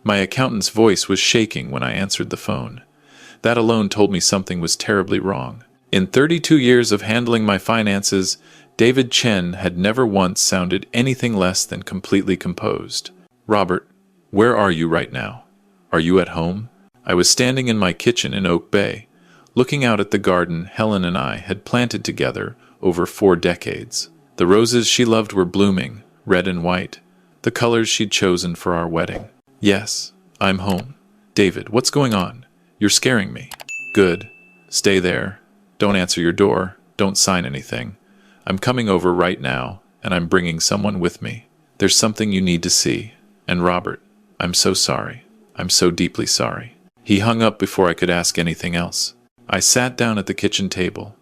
My accountant's voice was shaking when I answered the phone. That alone told me something was terribly wrong. In 32 years of handling my finances, David Chen had never once sounded anything less than completely composed. "Robert, where are you right now? Are you at home?" I was standing in my kitchen in Oak Bay, looking out at the garden Helen and I had planted together over 4 decades. The roses she loved were blooming, red and white, the colors she'd chosen for our wedding. "Yes, I'm home." "David, what's going on? You're scaring me." "Good. Stay there. Don't answer your door. Don't sign anything. I'm coming over right now, and I'm bringing someone with me. There's something you need to see. And Robert, I'm so sorry. I'm so deeply sorry." He hung up before I could ask anything else. I sat down at the kitchen table,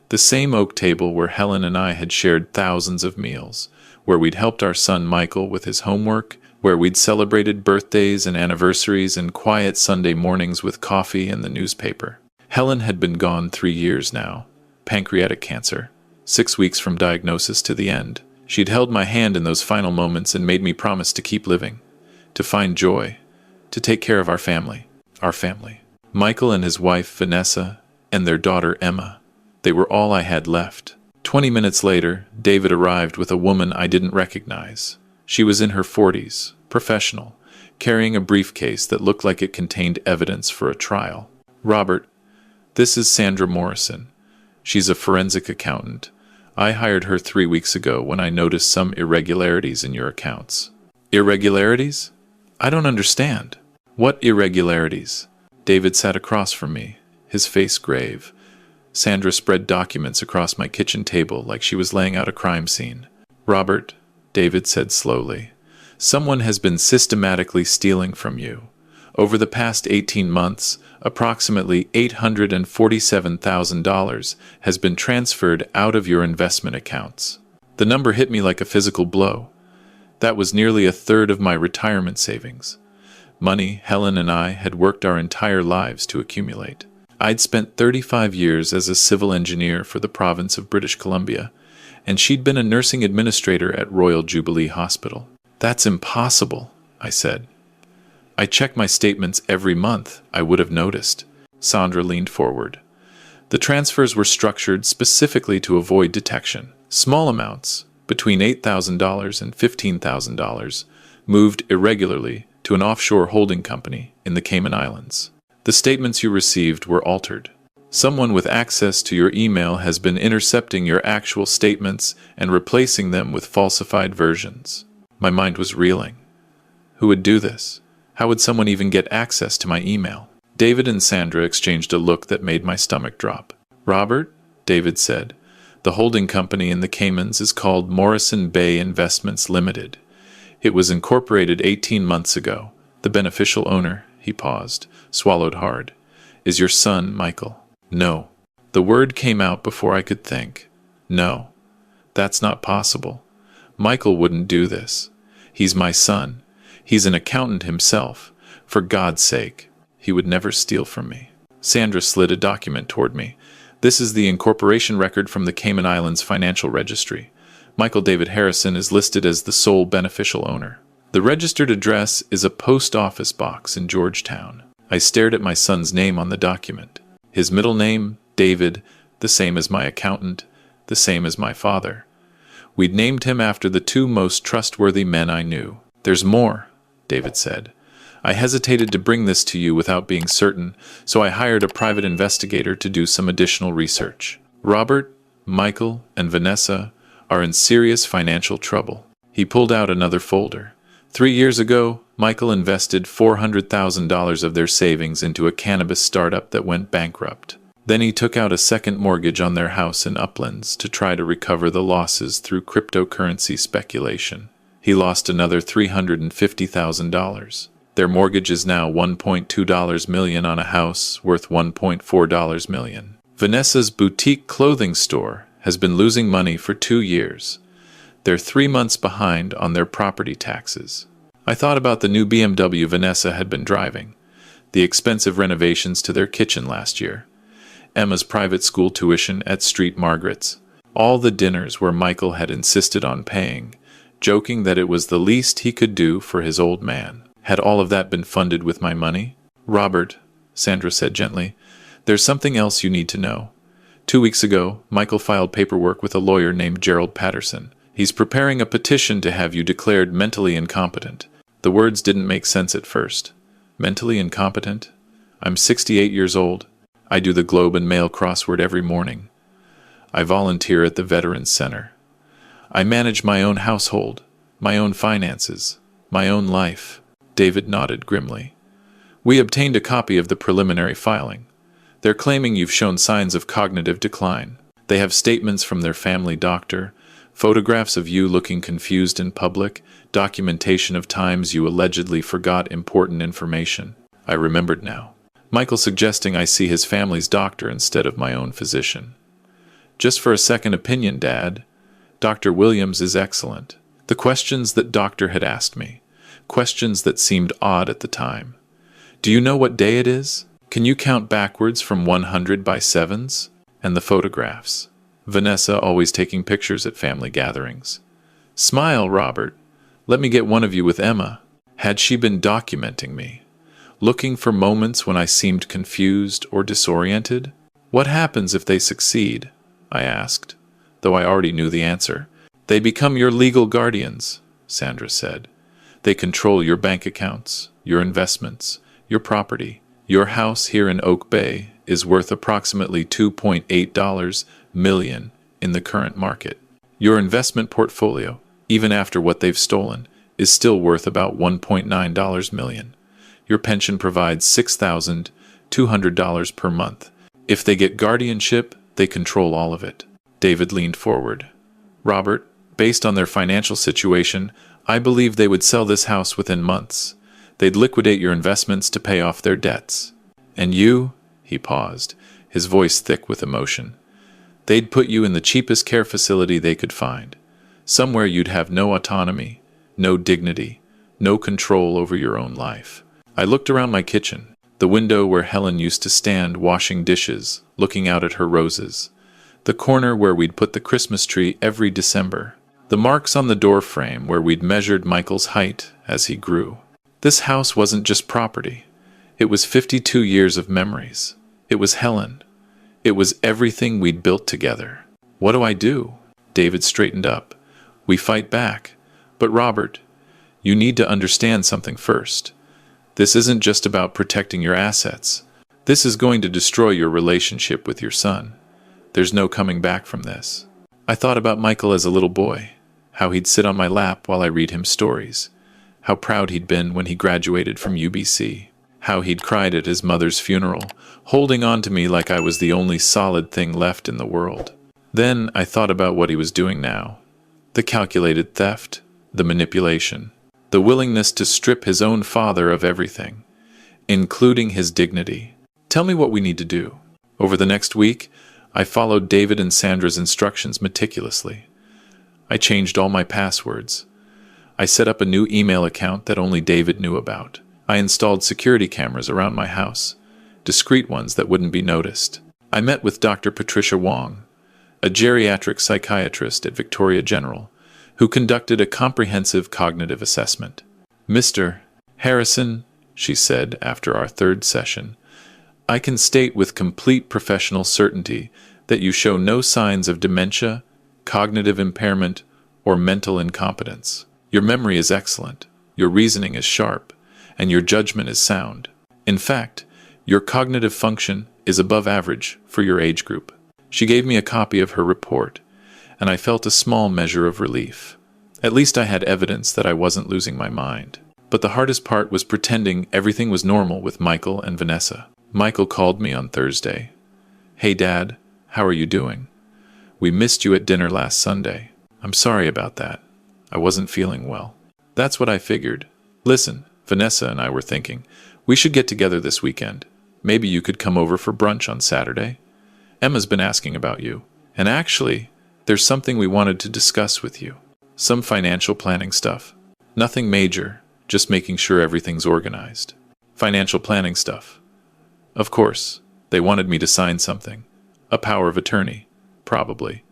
the same oak table where Helen and I had shared thousands of meals, where we'd helped our son Michael with his homework, where we'd celebrated birthdays and anniversaries and quiet Sunday mornings with coffee and the newspaper. Helen had been gone 3 years now. Pancreatic cancer. 6 weeks from diagnosis to the end. She'd held my hand in those final moments and made me promise to keep living, to find joy, to take care of our family. Our family. Michael and his wife, Vanessa, and their daughter, Emma. They were all I had left. 20 minutes later, David arrived with a woman I didn't recognize. She was in her 40s, professional, carrying a briefcase that looked like it contained evidence for a trial. "Robert, this is Sandra Morrison. She's a forensic accountant. I hired her 3 weeks ago when I noticed some irregularities in your accounts." "Irregularities? I don't understand." "What irregularities?" David sat across from me, his face grave. Sandra spread documents across my kitchen table like she was laying out a crime scene. "Robert," David said slowly, "someone has been systematically stealing from you. Over the past 18 months, approximately $847,000 has been transferred out of your investment accounts." The number hit me like a physical blow. That was nearly a third of my retirement savings. Money Helen and I had worked our entire lives to accumulate. I'd spent 35 years as a civil engineer for the province of British Columbia, and she'd been a nursing administrator at Royal Jubilee Hospital. "That's impossible," I said. "I check my statements every month. I would have noticed." Sandra leaned forward. "The transfers were structured specifically to avoid detection. Small amounts, between $8,000 and $15,000, moved irregularly to an offshore holding company in the Cayman Islands. The statements you received were altered. Someone with access to your email has been intercepting your actual statements and replacing them with falsified versions." My mind was reeling. Who would do this? How would someone even get access to my email? David and Sandra exchanged a look that made my stomach drop. "Robert," David said, "the holding company in the Caymans is called Morrison Bay Investments Limited. It was incorporated 18 months ago. The beneficial owner," he paused, swallowed hard, "is your son, Michael." "No." The word came out before I could think. "No. That's not possible. Michael wouldn't do this. He's my son. He's an accountant himself. For God's sake, he would never steal from me." Sandra slid a document toward me. "This is the incorporation record from the Cayman Islands Financial Registry. Michael David Harrison is listed as the sole beneficial owner. The registered address is a post office box in Georgetown." I stared at my son's name on the document. His middle name, David, the same as my accountant, the same as my father. We'd named him after the 2 most trustworthy men I knew. "There's more," David said. "I hesitated to bring this to you without being certain, so I hired a private investigator to do some additional research. Robert, Michael, and Vanessa are in serious financial trouble." He pulled out another folder. 3 years ago, Michael invested $400,000 of their savings into a cannabis startup that went bankrupt. Then he took out a second mortgage on their house in Uplands to try to recover the losses through cryptocurrency speculation. He lost another $350,000. Their mortgage is now $1.2 million on a house worth $1.4 million. Vanessa's boutique clothing store has been losing money for 2 years. They're 3 months behind on their property taxes. I thought about the new BMW Vanessa had been driving, the expensive renovations to their kitchen last year, Emma's private school tuition at Street Margaret's, all the dinners where Michael had insisted on paying, joking that it was the least he could do for his old man. Had all of that been funded with my money? Robert, Sandra said gently, there's something else you need to know. 2 weeks ago, Michael filed paperwork with a lawyer named Gerald Patterson. He's preparing a petition to have you declared mentally incompetent. The words didn't make sense at first. Mentally incompetent? I'm 68 years old. I do the Globe and Mail crossword every morning. I volunteer at the Veterans Center. I manage my own household, my own finances, my own life. David nodded grimly. We obtained a copy of the preliminary filing. They're claiming you've shown signs of cognitive decline. They have statements from their family doctor, photographs of you looking confused in public, documentation of times you allegedly forgot important information. I remembered now. Michael suggesting I see his family's doctor instead of my own physician. Just for a second opinion, Dad. Dr. Williams is excellent. The questions that doctor had asked me, questions that seemed odd at the time. Do you know what day it is? Can you count backwards from 100 by sevens? And the photographs. Vanessa always taking pictures at family gatherings. Smile, Robert. Let me get one of you with Emma. Had she been documenting me? Looking for moments when I seemed confused or disoriented? What happens if they succeed? I asked, though I already knew the answer. They become your legal guardians, Sandra said. They control your bank accounts, your investments, your property. Your house here in Oak Bay is worth approximately $2.8 million in the current market. Your investment portfolio, even after what they've stolen, is still worth about $1.9 million. Your pension provides $6,200 per month. If they get guardianship, they control all of it. David leaned forward. Robert, based on their financial situation, I believe they would sell this house within months. They'd liquidate your investments to pay off their debts. And you, he paused, his voice thick with emotion. They'd put you in the cheapest care facility they could find. Somewhere you'd have no autonomy, no dignity, no control over your own life. I looked around my kitchen, the window where Helen used to stand washing dishes, looking out at her roses. The corner where we'd put the Christmas tree every December. The marks on the door frame where we'd measured Michael's height as he grew. This house wasn't just property. It was 52 years of memories. It was Helen. It was everything we'd built together. What do I do? David straightened up. We fight back. But Robert, you need to understand something first. This isn't just about protecting your assets. This is going to destroy your relationship with your son. There's no coming back from this. I thought about Michael as a little boy, how he'd sit on my lap while I read him stories, how proud he'd been when he graduated from UBC, how he'd cried at his mother's funeral, holding on to me like I was the only solid thing left in the world. Then I thought about what he was doing now. The calculated theft, the manipulation, the willingness to strip his own father of everything, including his dignity. Tell me what we need to do. Over the next week, I followed David and Sandra's instructions meticulously. I changed all my passwords. I set up a new email account that only David knew about. I installed security cameras around my house, discreet ones that wouldn't be noticed. I met with Dr. Patricia Wong, a geriatric psychiatrist at Victoria General, who conducted a comprehensive cognitive assessment. Mr. Harrison, she said after our third session, I can state with complete professional certainty that you show no signs of dementia, cognitive impairment, or mental incompetence. Your memory is excellent, your reasoning is sharp, and your judgment is sound. In fact, your cognitive function is above average for your age group. She gave me a copy of her report, and I felt a small measure of relief. At least I had evidence that I wasn't losing my mind. But the hardest part was pretending everything was normal with Michael and Vanessa. Michael called me on Thursday. Hey, Dad, how are you doing? We missed you at dinner last Sunday. I'm sorry about that. I wasn't feeling well. That's what I figured. Listen, Vanessa and I were thinking, we should get together this weekend. Maybe you could come over for brunch on Saturday. Emma's been asking about you. And actually, there's something we wanted to discuss with you. Some financial planning stuff. Nothing major, just making sure everything's organized. Financial planning stuff. Of course, they wanted me to sign something. A power of attorney, probably.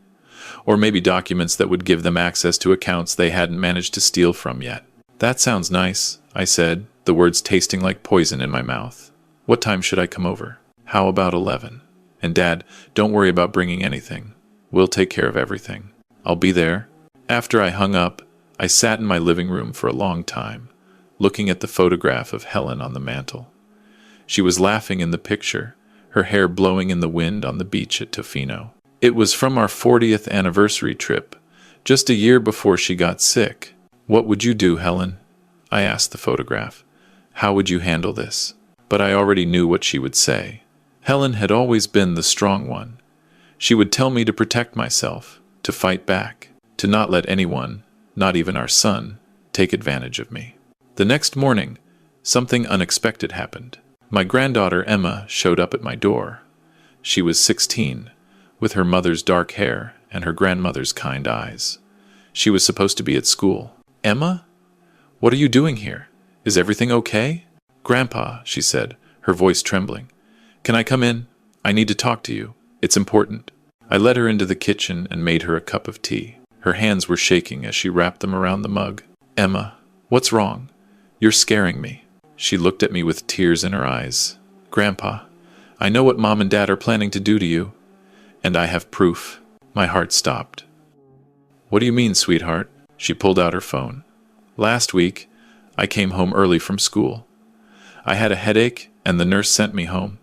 Or maybe documents that would give them access to accounts they hadn't managed to steal from yet. That sounds nice, I said, the words tasting like poison in my mouth. What time should I come over? How about 11? And Dad, don't worry about bringing anything. We'll take care of everything. I'll be there. After I hung up, I sat in my living room for a long time, looking at the photograph of Helen on the mantel. She was laughing in the picture, her hair blowing in the wind on the beach at Tofino. It was from our 40th anniversary trip, just a year before she got sick. What would you do, Helen? I asked the photograph. How would you handle this? But I already knew what she would say. Helen had always been the strong one. She would tell me to protect myself, to fight back, to not let anyone, not even our son, take advantage of me. The next morning, something unexpected happened. My granddaughter Emma showed up at my door. She was 16, with her mother's dark hair and her grandmother's kind eyes. She was supposed to be at school. Emma? What are you doing here? Is everything okay? Grandpa, she said, her voice trembling. Can I come in? I need to talk to you. It's important. I led her into the kitchen and made her a cup of tea. Her hands were shaking as she wrapped them around the mug. Emma, what's wrong? You're scaring me. She looked at me with tears in her eyes. Grandpa, I know what Mom and Dad are planning to do to you, and I have proof. My heart stopped. What do you mean, sweetheart? She pulled out her phone. Last week, I came home early from school. I had a headache, and the nurse sent me home.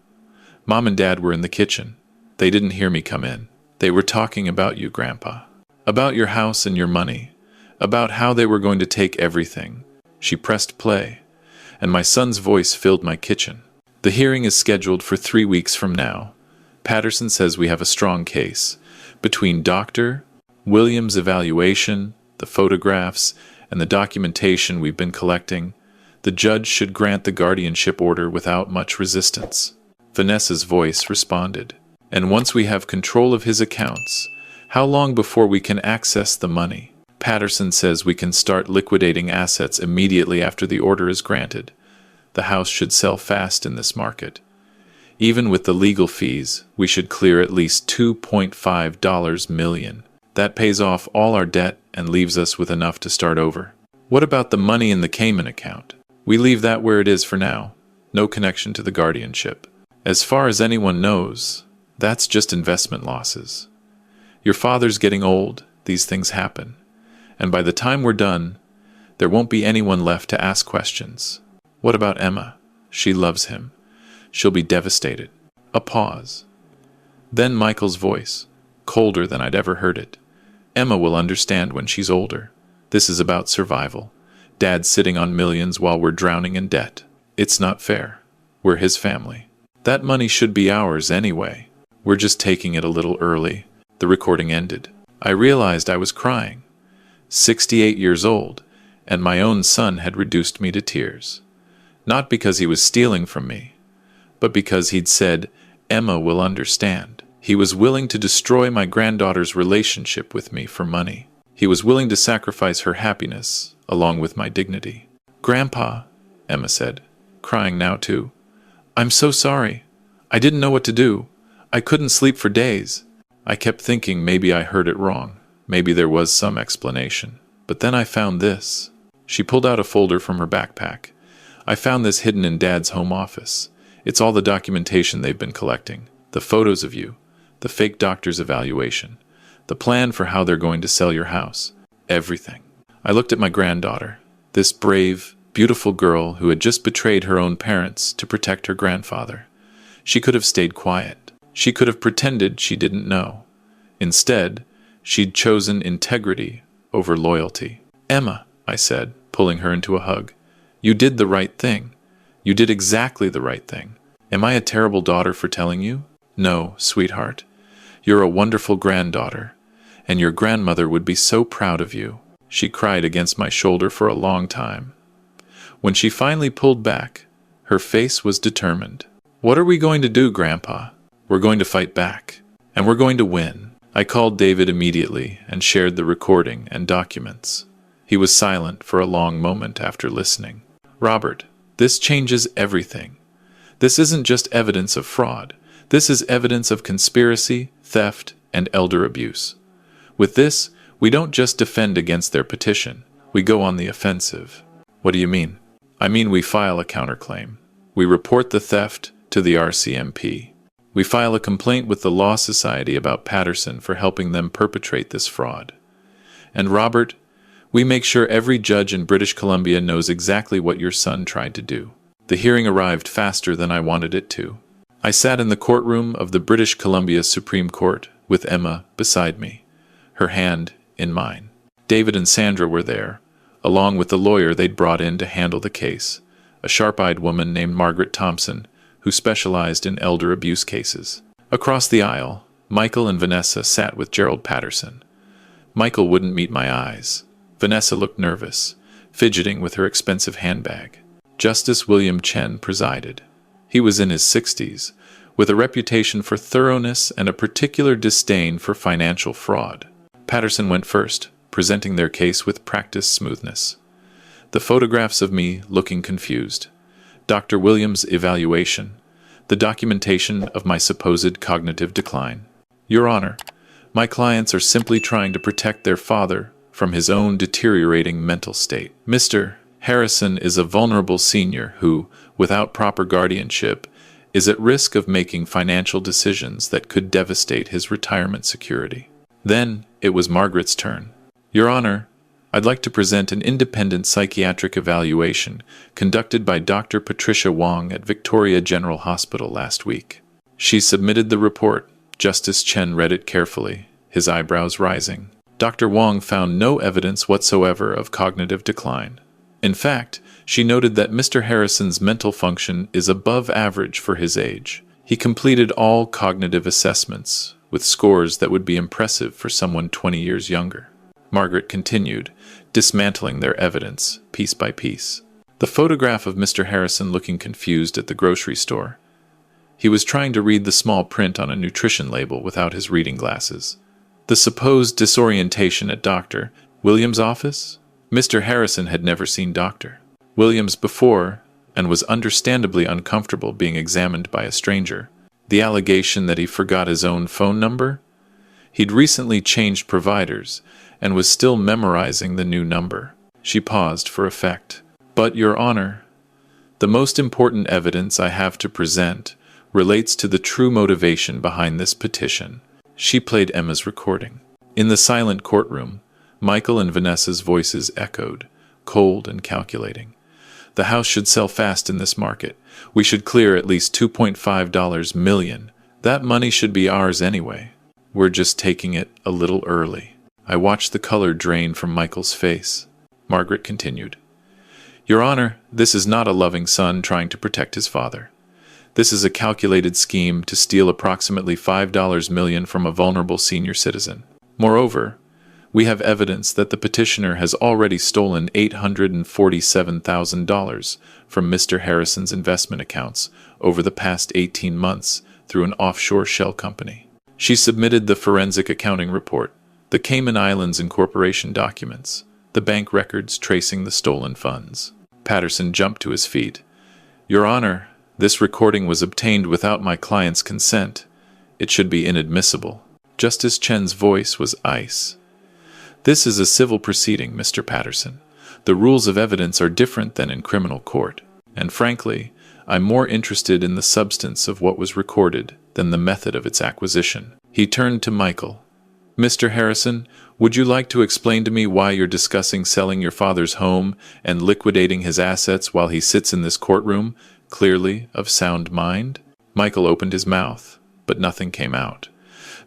Mom and Dad were in the kitchen. They didn't hear me come in. They were talking about you, Grandpa. About your house and your money. About how they were going to take everything. She pressed play, and my son's voice filled my kitchen. The hearing is scheduled for 3 weeks from now. Patterson says we have a strong case. Between Dr. Williams' evaluation, the photographs, and the documentation we've been collecting, the judge should grant the guardianship order without much resistance. Vanessa's voice responded. And once we have control of his accounts, how long before we can access the money? Patterson says we can start liquidating assets immediately after the order is granted. The house should sell fast in this market. Even with the legal fees, we should clear at least $2.5 million. That pays off all our debt and leaves us with enough to start over. What about the money in the Cayman account? We leave that where it is for now. No connection to the guardianship. As far as anyone knows, that's just investment losses. Your father's getting old, these things happen. And by the time we're done, there won't be anyone left to ask questions. What about Emma? She loves him. She'll be devastated. A pause. Then Michael's voice, colder than I'd ever heard it. Emma will understand when she's older. This is about survival. Dad's sitting on millions while we're drowning in debt. It's not fair. We're his family. That money should be ours anyway. We're just taking it a little early. The recording ended. I realized I was crying. 68 years old, and my own son had reduced me to tears. Not because he was stealing from me, but because he'd said, Emma will understand. He was willing to destroy my granddaughter's relationship with me for money. He was willing to sacrifice her happiness, along with my dignity. Grandpa, Emma said, crying now too. I'm so sorry. I didn't know what to do. I couldn't sleep for days. I kept thinking maybe I heard it wrong. Maybe there was some explanation. But then I found this. She pulled out a folder from her backpack. I found this hidden in Dad's home office. It's all the documentation they've been collecting. The photos of you. The fake doctor's evaluation. The plan for how they're going to sell your house. Everything. I looked at my granddaughter. This brave, beautiful girl who had just betrayed her own parents to protect her grandfather. She could have stayed quiet. She could have pretended she didn't know. Instead, she'd chosen integrity over loyalty. Emma, I said, pulling her into a hug. You did the right thing. You did exactly the right thing. Am I a terrible daughter for telling you? No, sweetheart. You're a wonderful granddaughter, and your grandmother would be so proud of you. She cried against my shoulder for a long time. When she finally pulled back, her face was determined. What are we going to do, Grandpa? We're going to fight back, and we're going to win. I called David immediately and shared the recording and documents. He was silent for a long moment after listening. Robert, this changes everything. This isn't just evidence of fraud. This is evidence of conspiracy, theft, and elder abuse. With this, we don't just defend against their petition. We go on the offensive. What do you mean? I mean, we file a counterclaim. We report the theft to the RCMP. We file a complaint with the Law Society about Patterson for helping them perpetrate this fraud. And Robert, we make sure every judge in British Columbia knows exactly what your son tried to do. The hearing arrived faster than I wanted it to. I sat in the courtroom of the British Columbia Supreme Court with Emma beside me, her hand in mine. David and Sandra were there, along with the lawyer they'd brought in to handle the case, a sharp-eyed woman named Margaret Thompson, who specialized in elder abuse cases. Across the aisle, Michael and Vanessa sat with Gerald Patterson. Michael wouldn't meet my eyes. Vanessa looked nervous, fidgeting with her expensive handbag. Justice William Chen presided. He was in his 60s, with a reputation for thoroughness and a particular disdain for financial fraud. Patterson went first, presenting their case with practiced smoothness. The photographs of me looking confused, Dr. Williams' evaluation, the documentation of my supposed cognitive decline. Your Honor, my clients are simply trying to protect their father from his own deteriorating mental state. Mr. Harrison is a vulnerable senior who, without proper guardianship, is at risk of making financial decisions that could devastate his retirement security. Then it was Margaret's turn. Your Honor, I'd like to present an independent psychiatric evaluation conducted by Dr. Patricia Wong at Victoria General Hospital last week. She submitted the report. Justice Chen read it carefully, his eyebrows rising. Dr. Wong found no evidence whatsoever of cognitive decline. In fact, she noted that Mr. Harrison's mental function is above average for his age. He completed all cognitive assessments, with scores that would be impressive for someone 20 years younger. Margaret continued, dismantling their evidence, piece by piece. The photograph of Mr. Harrison looking confused at the grocery store. He was trying to read the small print on a nutrition label without his reading glasses. The supposed disorientation at Dr. Williams' office? Mr. Harrison had never seen Dr. Williams before, and was understandably uncomfortable being examined by a stranger. The allegation that he forgot his own phone number? He'd recently changed providers, and was still memorizing the new number. She paused for effect. But, Your Honor, the most important evidence I have to present relates to the true motivation behind this petition. She played Emma's recording. In the silent courtroom, Michael and Vanessa's voices echoed, cold and calculating. The house should sell fast in this market. We should clear at least $2.5 million. That money should be ours anyway. We're just taking it a little early. I watched the color drain from Michael's face. Margaret continued. Your Honor, this is not a loving son trying to protect his father. This is a calculated scheme to steal approximately $5 million from a vulnerable senior citizen. Moreover, we have evidence that the petitioner has already stolen $847,000 from Mr. Harrison's investment accounts over the past 18 months through an offshore shell company. She submitted the forensic accounting report, the Cayman Islands incorporation documents, the bank records tracing the stolen funds. Patterson jumped to his feet. Your Honor, this recording was obtained without my client's consent. It should be inadmissible. Justice Chen's voice was ice. This is a civil proceeding, Mr. Patterson. The rules of evidence are different than in criminal court. And frankly, I'm more interested in the substance of what was recorded than the method of its acquisition. He turned to Michael. Mr. Harrison, would you like to explain to me why you're discussing selling your father's home and liquidating his assets while he sits in this courtroom, clearly of sound mind? Michael opened his mouth, but nothing came out.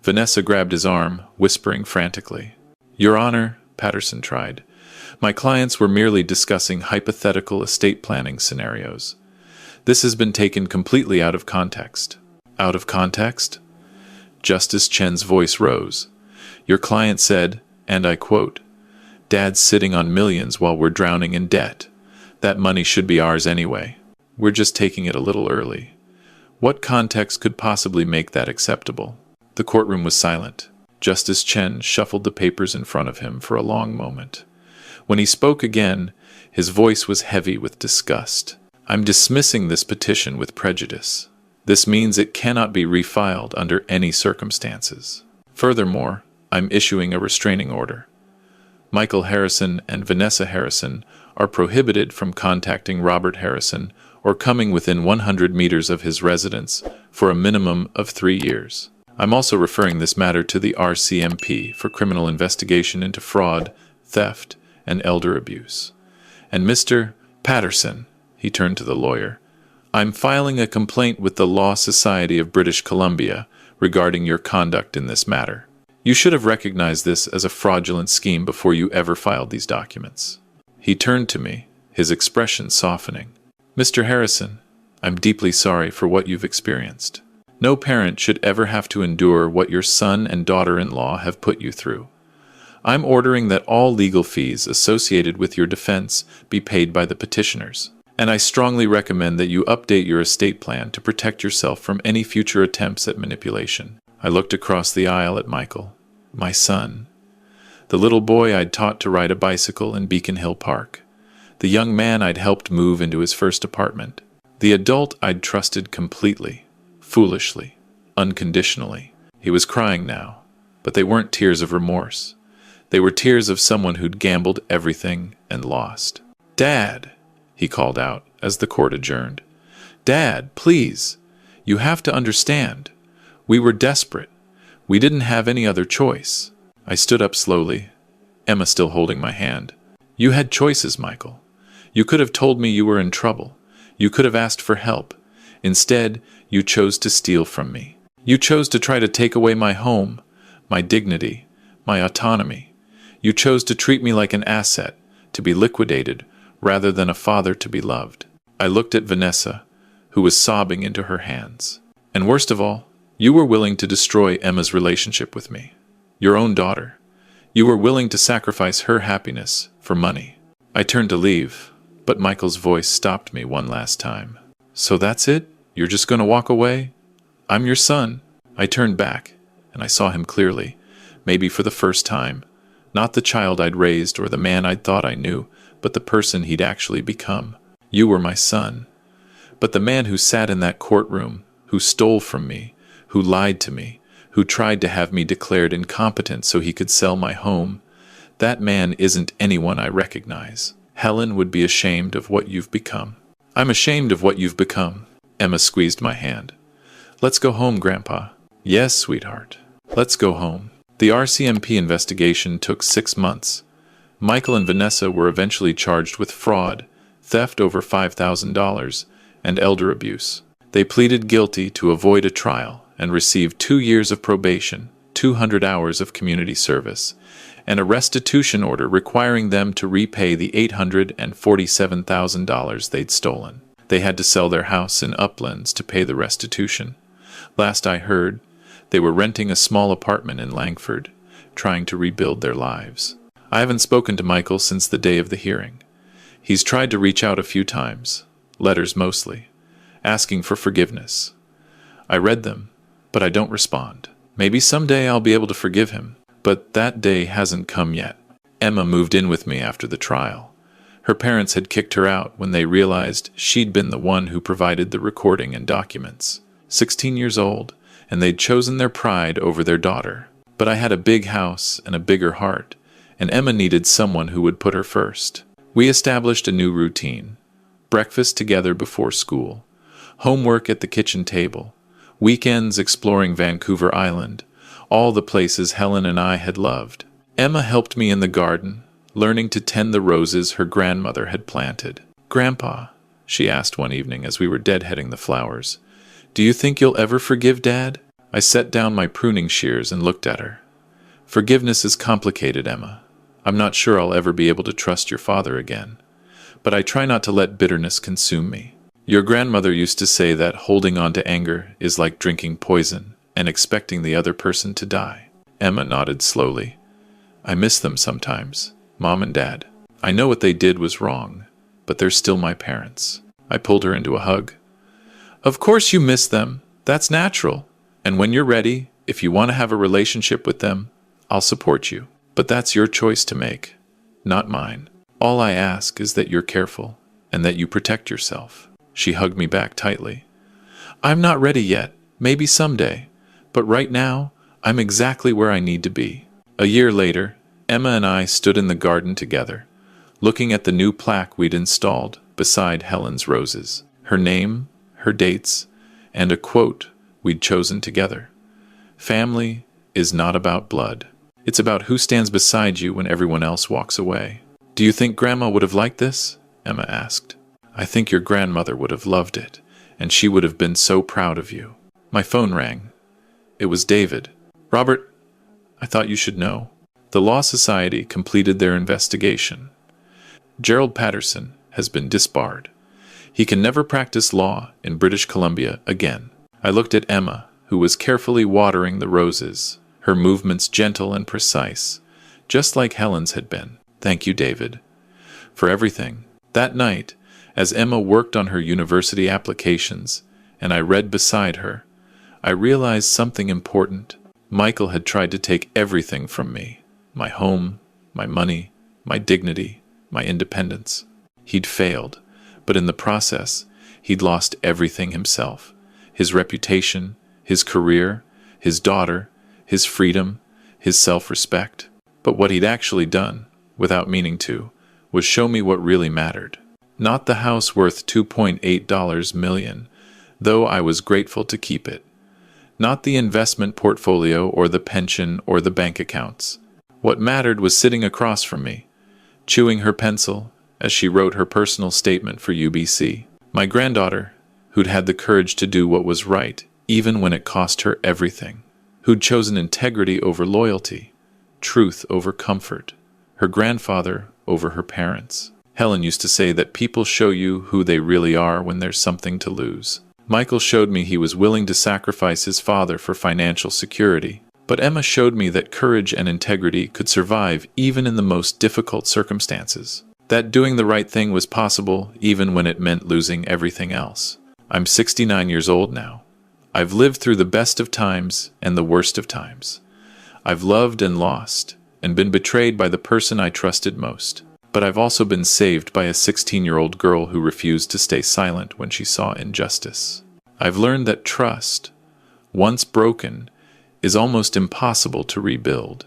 Vanessa grabbed his arm, whispering frantically. Your Honor, Patterson tried. My clients were merely discussing hypothetical estate planning scenarios. This has been taken completely out of context. Out of context? Justice Chen's voice rose. Your client said, and I quote, Dad's sitting on millions while we're drowning in debt. That money should be ours anyway. We're just taking it a little early. What context could possibly make that acceptable? The courtroom was silent. Justice Chen shuffled the papers in front of him for a long moment. When he spoke again, his voice was heavy with disgust. I'm dismissing this petition with prejudice. This means it cannot be refiled under any circumstances. Furthermore, I'm issuing a restraining order. Michael Harrison and Vanessa Harrison are prohibited from contacting Robert Harrison or coming within 100 meters of his residence for a minimum of 3 years. I'm also referring this matter to the RCMP for criminal investigation into fraud, theft, and elder abuse. And Mr. Patterson, he turned to the lawyer, I'm filing a complaint with the Law Society of British Columbia regarding your conduct in this matter. You should have recognized this as a fraudulent scheme before you ever filed these documents. He turned to me, his expression softening. Mr. Harrison, I'm deeply sorry for what you've experienced. No parent should ever have to endure what your son and daughter-in-law have put you through. I'm ordering that all legal fees associated with your defense be paid by the petitioners. And I strongly recommend that you update your estate plan to protect yourself from any future attempts at manipulation. I looked across the aisle at Michael, my son, the little boy I'd taught to ride a bicycle in Beacon Hill Park, the young man I'd helped move into his first apartment, the adult I'd trusted completely, foolishly, unconditionally. He was crying now, but they weren't tears of remorse. They were tears of someone who'd gambled everything and lost. Dad! He called out as the court adjourned. Dad, please. You have to understand. We were desperate. We didn't have any other choice. I stood up slowly, Emma still holding my hand. You had choices, Michael. You could have told me you were in trouble. You could have asked for help. Instead, you chose to steal from me. You chose to try to take away my home, my dignity, my autonomy. You chose to treat me like an asset, to be liquidated, rather than a father to be loved. I looked at Vanessa, who was sobbing into her hands. And worst of all, you were willing to destroy Emma's relationship with me, your own daughter. You were willing to sacrifice her happiness for money. I turned to leave, but Michael's voice stopped me one last time. So that's it? You're just going to walk away? I'm your son. I turned back, and I saw him clearly, maybe for the first time. Not the child I'd raised or the man I'd thought I knew, but the person he'd actually become. You were my son. But the man who sat in that courtroom, who stole from me, who lied to me, who tried to have me declared incompetent so he could sell my home, that man isn't anyone I recognize. Helen would be ashamed of what you've become. I'm ashamed of what you've become. Emma squeezed my hand. Let's go home, Grandpa. Yes, sweetheart. Let's go home. The RCMP investigation took 6 months. Michael and Vanessa were eventually charged with fraud, theft over $5,000, and elder abuse. They pleaded guilty to avoid a trial and received 2 years of probation, 200 hours of community service, and a restitution order requiring them to repay the $847,000 they'd stolen. They had to sell their house in Uplands to pay the restitution. Last I heard, they were renting a small apartment in Langford, trying to rebuild their lives. I haven't spoken to Michael since the day of the hearing. He's tried to reach out a few times, letters mostly, asking for forgiveness. I read them, but I don't respond. Maybe someday I'll be able to forgive him, but that day hasn't come yet. Emma moved in with me after the trial. Her parents had kicked her out when they realized she'd been the one who provided the recording and documents. 16 years old, and they'd chosen their pride over their daughter. But I had a big house and a bigger heart, and Emma needed someone who would put her first. We established a new routine. Breakfast together before school, homework at the kitchen table, weekends exploring Vancouver Island, all the places Helen and I had loved. Emma helped me in the garden, learning to tend the roses her grandmother had planted. Grandpa, she asked one evening as we were deadheading the flowers, do you think you'll ever forgive Dad? I set down my pruning shears and looked at her. Forgiveness is complicated, Emma. I'm not sure I'll ever be able to trust your father again. But I try not to let bitterness consume me. Your grandmother used to say that holding on to anger is like drinking poison and expecting the other person to die. Emma nodded slowly. I miss them sometimes, Mom and Dad. I know what they did was wrong, but they're still my parents. I pulled her into a hug. Of course you miss them. That's natural. And when you're ready, if you want to have a relationship with them, I'll support you. But that's your choice to make, not mine. All I ask is that you're careful and that you protect yourself. She hugged me back tightly. I'm not ready yet, maybe someday, but right now, I'm exactly where I need to be. A year later, Emma and I stood in the garden together, looking at the new plaque we'd installed beside Helen's roses. Her name, her dates, and a quote we'd chosen together. Family is not about blood. It's about who stands beside you when everyone else walks away. Do you think Grandma would have liked this? Emma asked. I think your grandmother would have loved it, and she would have been so proud of you. My phone rang. It was David. Robert, I thought you should know. The Law Society completed their investigation. Gerald Patterson has been disbarred. He can never practice law in British Columbia again. I looked at Emma, who was carefully watering the roses, her movements gentle and precise, just like Helen's had been. Thank you, David, for everything. That night, as Emma worked on her university applications, and I read beside her, I realized something important. Michael had tried to take everything from me. My home, my money, my dignity, my independence. He'd failed, but in the process, he'd lost everything himself. His reputation, his career, his daughter, his freedom, his self-respect. But what he'd actually done, without meaning to, was show me what really mattered. Not the house worth $2.8 million, though I was grateful to keep it. Not the investment portfolio or the pension or the bank accounts. What mattered was sitting across from me, chewing her pencil as she wrote her personal statement for UBC. My granddaughter, who'd had the courage to do what was right, even when it cost her everything. Who'd chosen integrity over loyalty, truth over comfort, her grandfather over her parents. Helen used to say that people show you who they really are when there's something to lose. Michael showed me he was willing to sacrifice his father for financial security. But Emma showed me that courage and integrity could survive even in the most difficult circumstances. That doing the right thing was possible even when it meant losing everything else. I'm 69 years old now. I've lived through the best of times and the worst of times. I've loved and lost, and been betrayed by the person I trusted most. But I've also been saved by a 16-year-old girl who refused to stay silent when she saw injustice. I've learned that trust, once broken, is almost impossible to rebuild.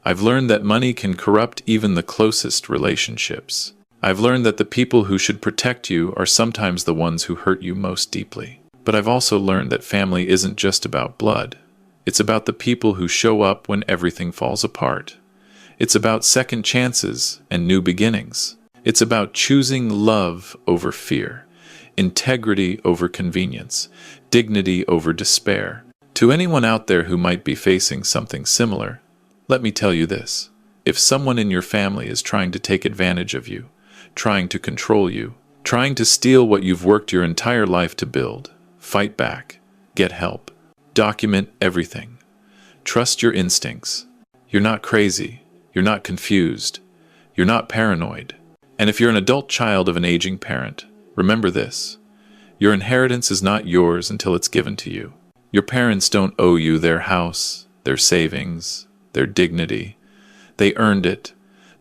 I've learned that money can corrupt even the closest relationships. I've learned that the people who should protect you are sometimes the ones who hurt you most deeply. But I've also learned that family isn't just about blood. It's about the people who show up when everything falls apart. It's about second chances and new beginnings. It's about choosing love over fear, integrity over convenience, dignity over despair. To anyone out there who might be facing something similar, let me tell you this. If someone in your family is trying to take advantage of you, trying to control you, trying to steal what you've worked your entire life to build, fight back, get help, document everything. Trust your instincts. You're not crazy. You're not confused. You're not paranoid. And if you're an adult child of an aging parent, remember this. Your inheritance is not yours until it's given to you. Your parents don't owe you their house, their savings, their dignity. They earned it.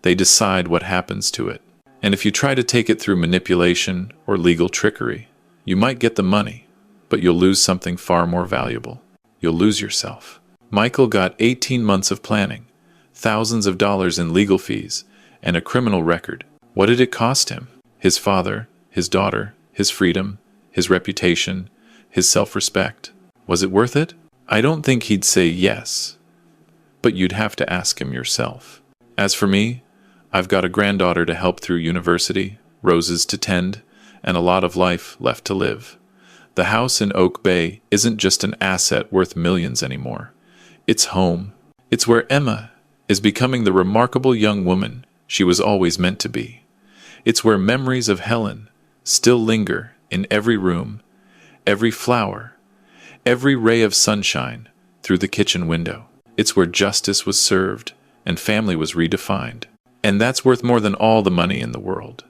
They decide what happens to it. And if you try to take it through manipulation or legal trickery, you might get the money, but you'll lose something far more valuable. You'll lose yourself. Michael got 18 months of planning, thousands of dollars in legal fees, and a criminal record. What did it cost him? His father, his daughter, his freedom, his reputation, his self-respect. Was it worth it? I don't think he'd say yes, but you'd have to ask him yourself. As for me, I've got a granddaughter to help through university, roses to tend, and a lot of life left to live. The house in Oak Bay isn't just an asset worth millions anymore. It's home. It's where Emma is becoming the remarkable young woman she was always meant to be. It's where memories of Helen still linger in every room, every flower, every ray of sunshine through the kitchen window. It's where justice was served and family was redefined. And that's worth more than all the money in the world.